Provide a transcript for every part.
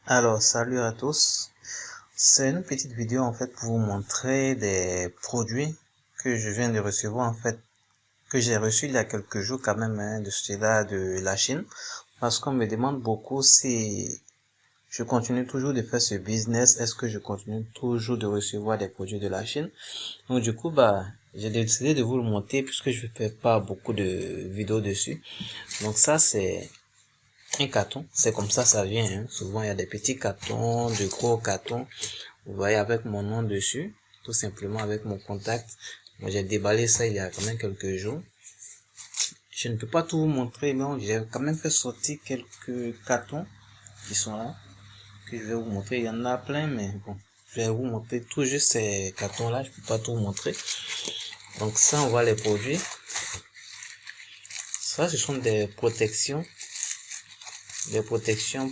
Alors, salut à tous. C'est une petite vidéo en fait pour vous montrer des produits que je viens de recevoir en fait, que j'ai reçu il y a quelques jours quand même, de cela de la Chine. Parce qu'on me demande beaucoup si je continue toujours de faire ce business, est-ce que je continue toujours de recevoir des produits de la Chine. Donc du coup, j'ai décidé de vous le montrer puisque je ne fais pas beaucoup de vidéos dessus. Donc ça, c'est un carton, c'est comme ça vient, hein. Souvent il y a des petits cartons, de gros cartons, vous voyez, avec mon nom dessus, tout simplement avec mon contact. Moi j'ai déballé ça il y a quand même quelques jours. Je ne peux pas tout vous montrer, mais j'ai quand même fait sortir quelques cartons qui sont là, que je vais vous montrer. Il y en a plein, mais bon, je vais vous montrer tout juste ces cartons là, je peux pas tout vous montrer. Donc ça, on voit les produits. Ça, ce sont des protections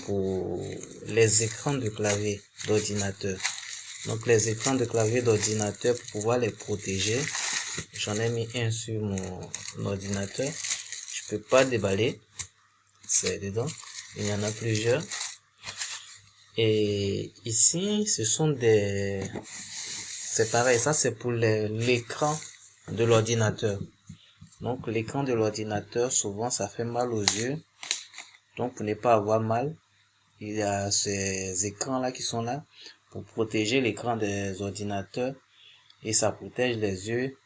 pour les écrans de clavier d'ordinateur. Donc les écrans de clavier d'ordinateur, pour pouvoir les protéger, j'en ai mis un sur mon ordinateur. Je peux pas déballer, c'est dedans. Il y en a plusieurs. Et ici, ce sont c'est pareil, ça c'est pour l'écran de l'ordinateur. Donc l'écran de l'ordinateur, souvent ça fait mal aux yeux. Donc pour ne pas avoir mal, il y a ces écrans là qui sont là pour protéger l'écran des ordinateurs, et ça protège les yeux.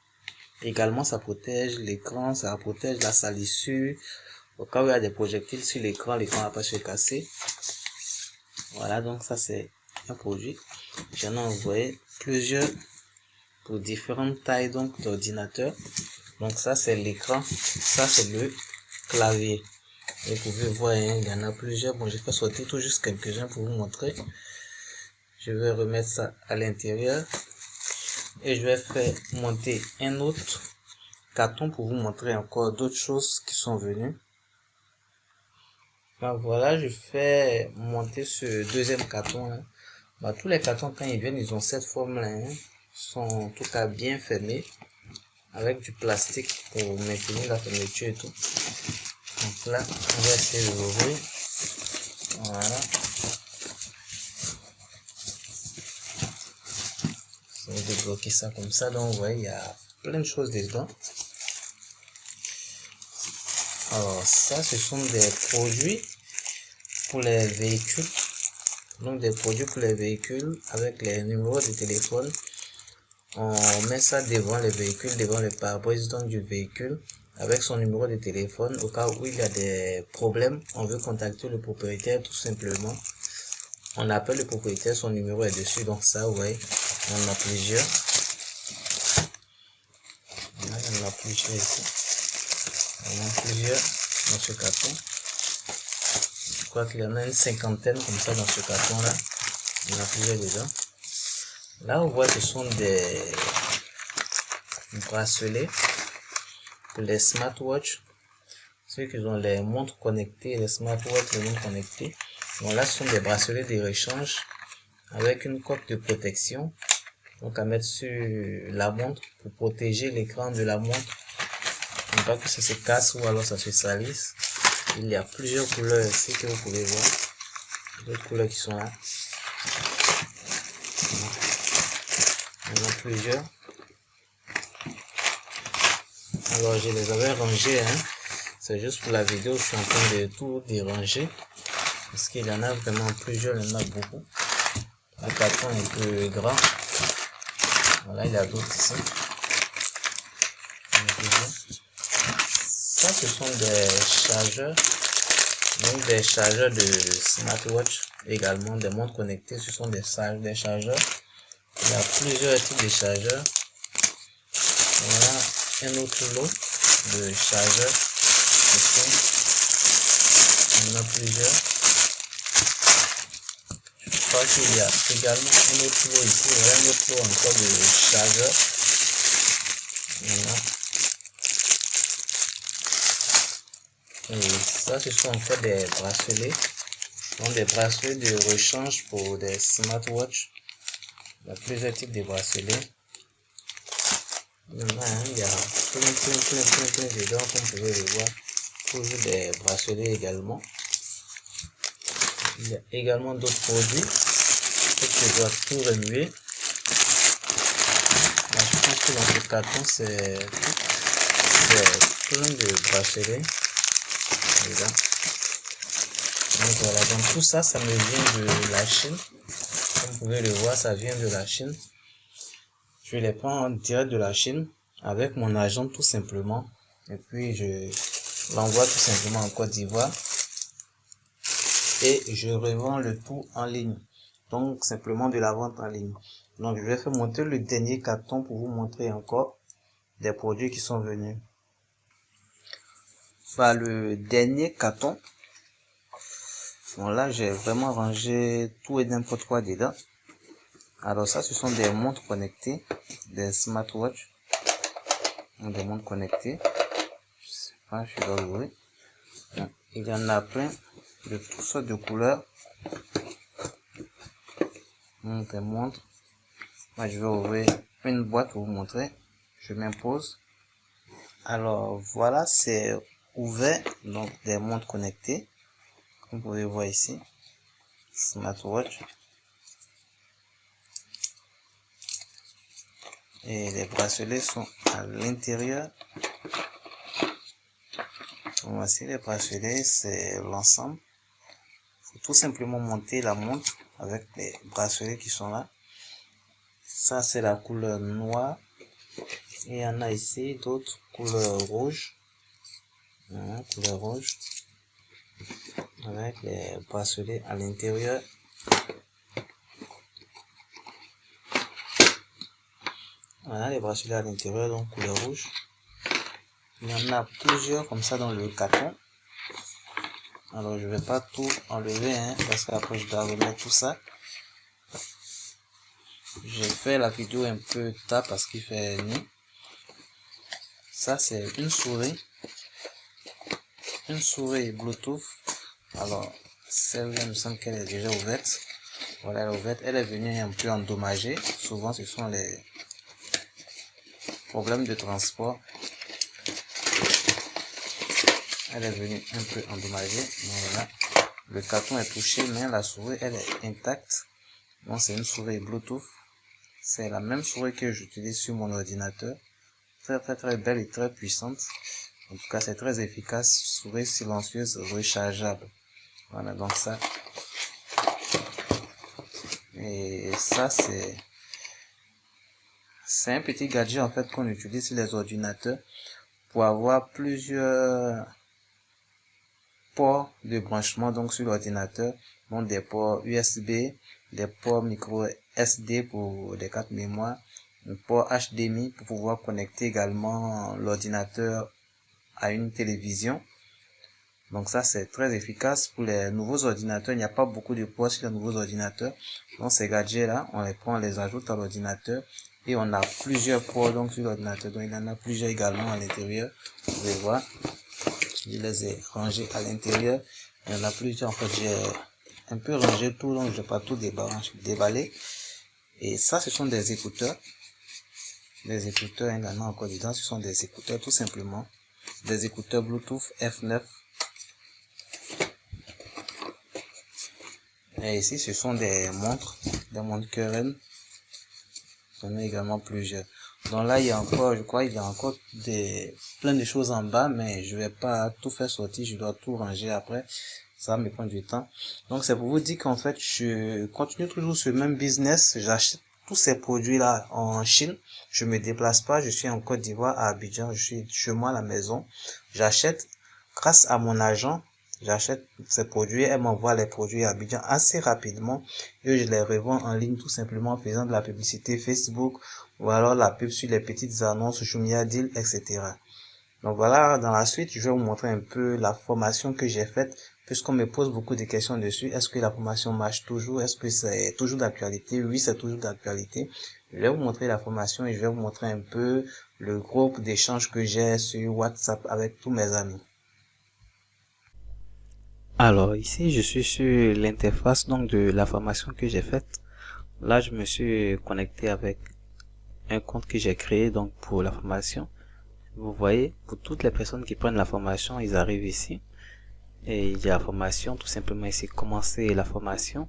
Également ça protège l'écran, ça protège la salissure. Au cas où il y a des projectiles sur l'écran, l'écran va pas se casser. Voilà, donc ça c'est un produit. J'en ai envoyé plusieurs pour différentes tailles donc d'ordinateurs. Donc ça c'est l'écran, ça c'est le clavier. Et vous pouvez voir, hein, il y en a plusieurs. Bon, j'ai fait sortir tout juste quelques-uns pour vous montrer. Je vais remettre ça à l'intérieur. Et je vais faire monter un autre carton pour vous montrer encore d'autres choses qui sont venues. Voilà, je fais monter ce deuxième carton là. Tous les cartons, quand ils viennent, ils ont cette forme là, hein. Ils sont en tout cas bien fermés avec du plastique pour maintenir la fermeture et tout. Donc là, on va essayer de l'ouvrir. Voilà. Je vais débloquer ça comme ça. Donc vous voyez, il y a plein de choses dedans. Alors ça, ce sont des produits pour les véhicules. Donc des produits pour les véhicules avec les numéros de téléphone. On met ça devant les véhicules, devant le pare-brise donc du véhicule, avec son numéro de téléphone. Au cas où il y a des problèmes, on veut contacter le propriétaire tout simplement. On appelle le propriétaire, son numéro est dessus. Donc ça, vous voyez, on en a plusieurs. Il y en a plusieurs ici. On en a plusieurs dans ce carton. Je crois qu'il y en a une cinquantaine comme ça dans ce carton là. Il y en a plusieurs dedans. Là on voit ce sont des bracelets pour les smartwatches. Ceux qui ont les montres connectées, les smartwatches, les montres connectées. Bon là ce sont des bracelets de rechange avec une coque de protection. Donc à mettre sur la montre pour protéger l'écran de la montre. Pour pas que ça se casse ou alors ça se salisse. Il y a plusieurs couleurs ici que vous pouvez voir. D'autres couleurs qui sont là. Il y en a plusieurs. Alors je les avais rangés, hein. C'est juste pour la vidéo, je suis en train de tout déranger. Parce qu'il y en a vraiment plusieurs, il y en a beaucoup. Le carton est un peu grand. Voilà, il y a d'autres ici. Ça, ce sont des chargeurs. Donc des chargeurs de smartwatch, également des montres connectées, ce sont des chargeurs. Il y a plusieurs types de chargeurs. Voilà un autre lot de chargeurs. Il y en a plusieurs. Je crois qu'il y a également un autre lot ici. Voilà un autre lot encore de chargeurs. Voilà. Et ça, ce sont en fait des bracelets. Donc des bracelets de rechange pour des smartwatches. Il y a plusieurs types de bracelets. Il y a plein dedans, comme vous pouvez le voir. Toujours des bracelets également. Il y a également d'autres produits que je dois tout remuer. Là, je pense que dans ce carton, c'est plein de bracelets. Voilà. Donc voilà, donc tout ça, ça me vient de la Chine. Comme vous pouvez le voir, ça vient de la Chine. Je les prends en direct de la Chine avec mon agent tout simplement. Et puis je l'envoie tout simplement en Côte d'Ivoire. Et je revends le tout en ligne. Donc simplement de la vente en ligne. Donc je vais faire monter le dernier carton pour vous montrer encore des produits qui sont venus. Bah, le dernier carton. Bon, là j'ai vraiment rangé tout et n'importe quoi dedans. Alors ça, ce sont des montres connectées, des smartwatches, des montres connectées. Je sais pas, je dois l'ouvrir. Il y en a plein de toutes sortes de couleurs. Des montres. Moi, je vais ouvrir une boîte pour vous montrer. Je m'impose. Alors voilà, c'est ouvert, donc des montres connectées. Comme vous pouvez voir ici, smartwatch. Et les bracelets sont à l'intérieur. Voici les bracelets, c'est l'ensemble. Il faut tout simplement monter la montre avec les bracelets qui sont là. Ça, c'est la couleur noire. Et il y en a ici d'autres couleurs rouges. Voilà, couleur rouge. Avec les bracelets à l'intérieur. Voilà les bracelets à l'intérieur, donc couleur rouge. Il y en a plusieurs comme ça dans le carton. Alors je vais pas tout enlever parce qu'après je dois remettre tout ça. J'ai fait la vidéo un peu tard parce qu'il fait nuit. Ça c'est une souris. Une souris Bluetooth. Alors celle-là, il me semble qu'elle est déjà ouverte. Voilà, elle est ouverte. Elle est venue un peu endommagée. Souvent ce sont les problèmes de transport. Elle est venue un peu endommagée. Voilà. Le carton est touché, mais la souris elle est intacte. Donc c'est une souris Bluetooth. C'est la même souris que j'utilise sur mon ordinateur. Très belle et très puissante. En tout cas c'est très efficace. Souris silencieuse rechargeable. Voilà, donc ça. Et ça c'est un petit gadget en fait qu'on utilise sur les ordinateurs pour avoir plusieurs ports de branchement donc sur l'ordinateur, donc des ports USB, des ports micro SD pour des cartes mémoire, un port HDMI pour pouvoir connecter également l'ordinateur à une télévision. Donc ça c'est très efficace pour les nouveaux ordinateurs. Il n'y a pas beaucoup de ports sur les nouveaux ordinateurs. Donc ces gadgets là, on les prend, on les ajoute à l'ordinateur et on a plusieurs ports donc sur l'ordinateur. Donc il y en a plusieurs également à l'intérieur. Vous pouvez voir. Je les ai rangés à l'intérieur. Il y en a plusieurs. En fait, j'ai un peu rangé tout, donc je vais pas tout déballer. Et ça, ce sont des écouteurs. Des écouteurs, il y en a encore dedans. Ce sont des écouteurs, tout simplement. Des écouteurs Bluetooth F9. Et ici, ce sont des montres Keuren. J'en ai également plusieurs. Donc là, il y a encore, je crois, il y a encore plein de choses en bas, mais je vais pas tout faire sortir, je dois tout ranger après. Ça va me prendre du temps. Donc c'est pour vous dire qu'en fait, je continue toujours ce même business. J'achète tous ces produits-là en Chine. Je me déplace pas, je suis en Côte d'Ivoire, à Abidjan, je suis chez moi à la maison. J'achète grâce à mon agent. J'achète ces produits, elle m'envoie les produits à Abidjan assez rapidement et je les revends en ligne tout simplement en faisant de la publicité Facebook ou alors la pub sur les petites annonces, Jumia Deal, etc. Donc voilà, dans la suite, je vais vous montrer un peu la formation que j'ai faite puisqu'on me pose beaucoup de questions dessus. Est-ce que la formation marche toujours? Est-ce que c'est toujours d'actualité? Oui, c'est toujours d'actualité. Je vais vous montrer la formation et je vais vous montrer un peu le groupe d'échange que j'ai sur WhatsApp avec tous mes amis. Alors ici je suis sur l'interface donc de la formation que j'ai faite. Là je me suis connecté avec un compte que j'ai créé donc pour la formation. Vous voyez, pour toutes les personnes qui prennent la formation, ils arrivent ici Et il y a la formation, tout simplement ici, commencer la formation.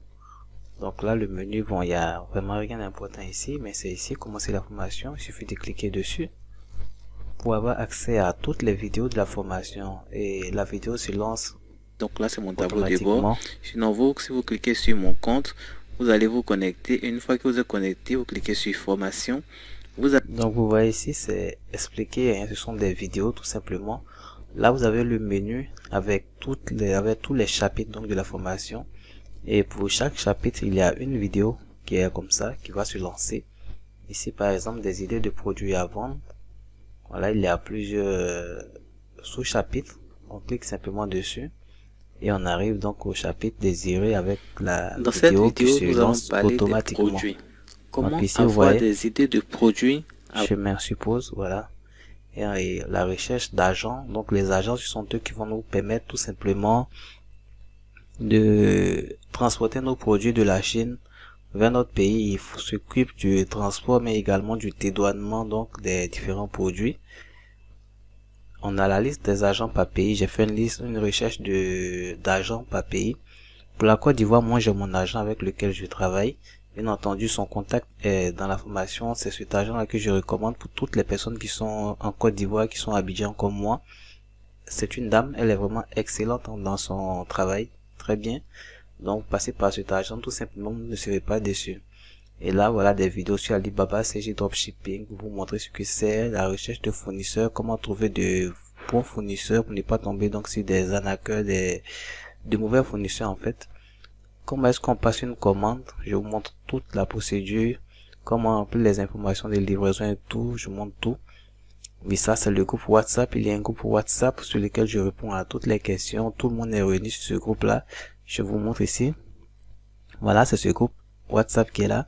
Donc là, le menu, bon, il y a vraiment rien d'important ici, mais c'est ici, commencer la formation. Il suffit de cliquer dessus pour avoir accès à toutes les vidéos de la formation. Et la vidéo se lance. Donc là, c'est mon tableau de bord. Sinon, si vous cliquez sur mon compte, vous allez vous connecter. Et une fois que vous êtes connecté, vous cliquez sur formation. Donc vous voyez ici, c'est expliqué, hein, ce sont des vidéos tout simplement. Là, vous avez le menu avec tous les chapitres donc de la formation. Et pour chaque chapitre, il y a une vidéo qui est comme ça, qui va se lancer. Ici, par exemple, des idées de produits à vendre. Voilà, il y a plusieurs sous-chapitres. On clique simplement dessus. Et on arrive donc au chapitre désiré avec la vidéo qui se lance automatiquement. Comment donc, ici, avoir des idées de produits? Chemin suppose, voilà. Et la recherche d'agents. Donc les agents, ce sont eux qui vont nous permettre tout simplement de transporter nos produits de la Chine vers notre pays. Il s'occupe du transport, mais également du dédouanement donc des différents produits. On a la liste des agents par pays. J'ai fait une recherche d'agents par pays. Pour la Côte d'Ivoire, moi j'ai mon agent avec lequel je travaille. Bien entendu, son contact est dans la formation. C'est cet agent-là que je recommande pour toutes les personnes qui sont en Côte d'Ivoire, qui sont à Abidjan comme moi. C'est une dame, elle est vraiment excellente dans son travail, très bien. Donc, passez par cet agent, tout simplement, vous ne serez pas déçu. Et là, voilà des vidéos sur Alibaba, CG Dropshipping, pour vous montrer ce que c'est, la recherche de fournisseurs, comment trouver de bons fournisseurs pour ne pas tomber donc sur des arnaqueurs, de mauvais fournisseurs en fait. Comment est-ce qu'on passe une commande? Je vous montre toute la procédure, comment remplir les informations de livraison et tout, je montre tout. Mais ça, c'est le groupe WhatsApp. Il y a un groupe WhatsApp sur lequel je réponds à toutes les questions. Tout le monde est réuni sur ce groupe-là. Je vous montre ici. Voilà, c'est ce groupe WhatsApp qui est là.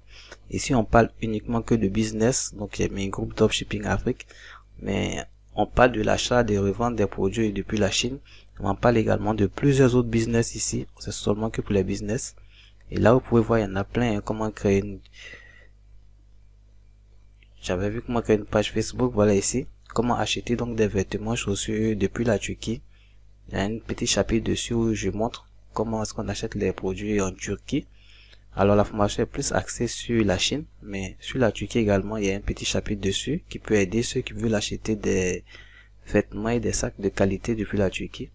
Ici, on parle uniquement que de business. Donc, j'ai mis un groupe Dropshipping Afrique. Mais on parle de l'achat, des reventes des produits depuis la Chine. On parle également de plusieurs autres business ici. C'est seulement que pour les business. Et là, vous pouvez voir, il y en a plein. Hein, comment créer une... J'avais vu comment créer une page Facebook. Voilà ici. Comment acheter donc des vêtements, chaussures depuis la Turquie. Il y a un petit chapitre dessus où je montre comment est-ce qu'on achète les produits en Turquie. Alors la formation est plus axée sur la Chine, mais sur la Turquie également, il y a un petit chapitre dessus qui peut aider ceux qui veulent acheter des vêtements et des sacs de qualité depuis la Turquie.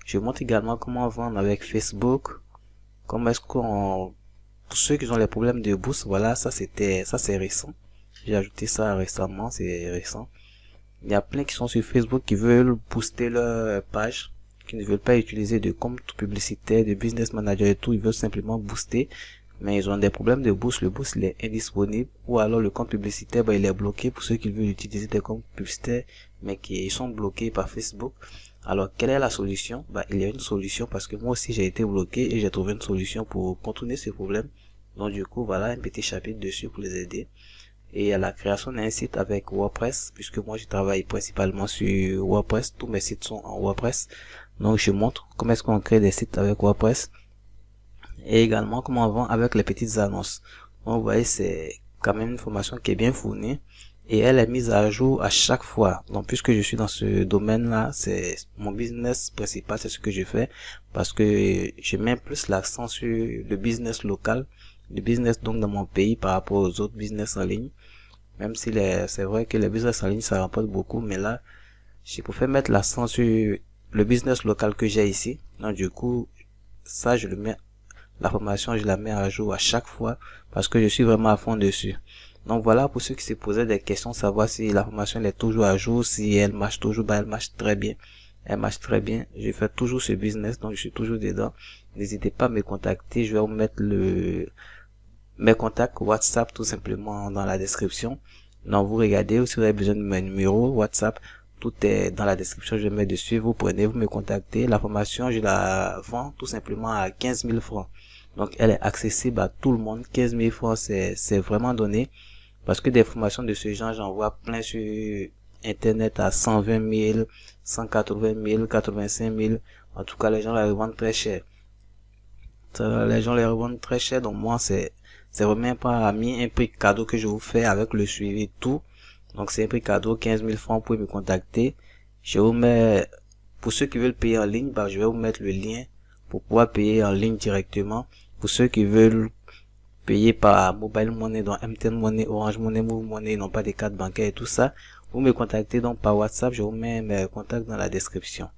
Je montre également comment vendre avec Facebook. Comment est-ce qu'on... Pour ceux qui ont les problèmes de bourse, voilà, ça c'est récent. J'ai ajouté ça récemment, c'est récent. Il y a plein qui sont sur Facebook qui veulent booster leur page, qui ne veulent pas utiliser de compte publicitaire, de business manager et tout, ils veulent simplement booster, mais ils ont des problèmes de boost, le boost il est indisponible, ou alors le compte publicitaire, il est bloqué pour ceux qui veulent utiliser des comptes publicitaires, mais qui sont bloqués par Facebook. Alors, quelle est la solution? Il y a une solution parce que moi aussi j'ai été bloqué et j'ai trouvé une solution pour contourner ce problème. Donc du coup, voilà un petit chapitre dessus pour les aider. Et à la création d'un site avec WordPress, puisque moi je travaille principalement sur WordPress, tous mes sites sont en WordPress. Donc je montre comment est-ce qu'on crée des sites avec WordPress. Et également comment on vend avec les petites annonces. Donc vous voyez, c'est quand même une formation qui est bien fournie. Et elle est mise à jour à chaque fois. Donc puisque je suis dans ce domaine-là, c'est mon business principal, c'est ce que je fais. Parce que je mets plus l'accent sur le business local. Le business donc dans mon pays par rapport aux autres business en ligne. Même si c'est vrai que les business en ligne ça rapporte beaucoup, mais là j'ai préféré mettre l'accent sur le business local que j'ai ici. Donc du coup ça je le mets, la formation je la mets à jour à chaque fois parce que je suis vraiment à fond dessus. Donc voilà pour ceux qui se posaient des questions, savoir si la formation elle est toujours à jour, si elle marche toujours. Elle marche très bien. Elle marche très bien. Je fais toujours ce business, donc je suis toujours dedans. N'hésitez pas à me contacter. Je vais vous mettre mes contacts WhatsApp tout simplement dans la description. Donc vous regardez, ou si vous avez besoin de mes numéros WhatsApp, tout est dans la description, je mets dessus. Vous prenez, vous me contactez. La formation, je la vends tout simplement à 15 000 francs. Donc elle est accessible à tout le monde. 15 000 francs, c'est vraiment donné. Parce que des formations de ce genre, j'en vois plein sur Internet à 120 000, 180 000, 85 000. En tout cas, les gens les revendent très cher. Les gens les revendent très cher. Donc moi, c'est vraiment pas mis un prix cadeau que je vous fais avec le suivi et tout. Donc c'est un prix cadeau, 15 000 francs pour me contacter. Je vous mets pour ceux qui veulent payer en ligne, je vais vous mettre le lien pour pouvoir payer en ligne directement. Pour ceux qui veulent payer par Mobile Money, donc MTN Money, Orange Money, Move Money, non pas des cartes bancaires et tout ça, vous me contactez donc par WhatsApp. Je vous mets mes contacts dans la description.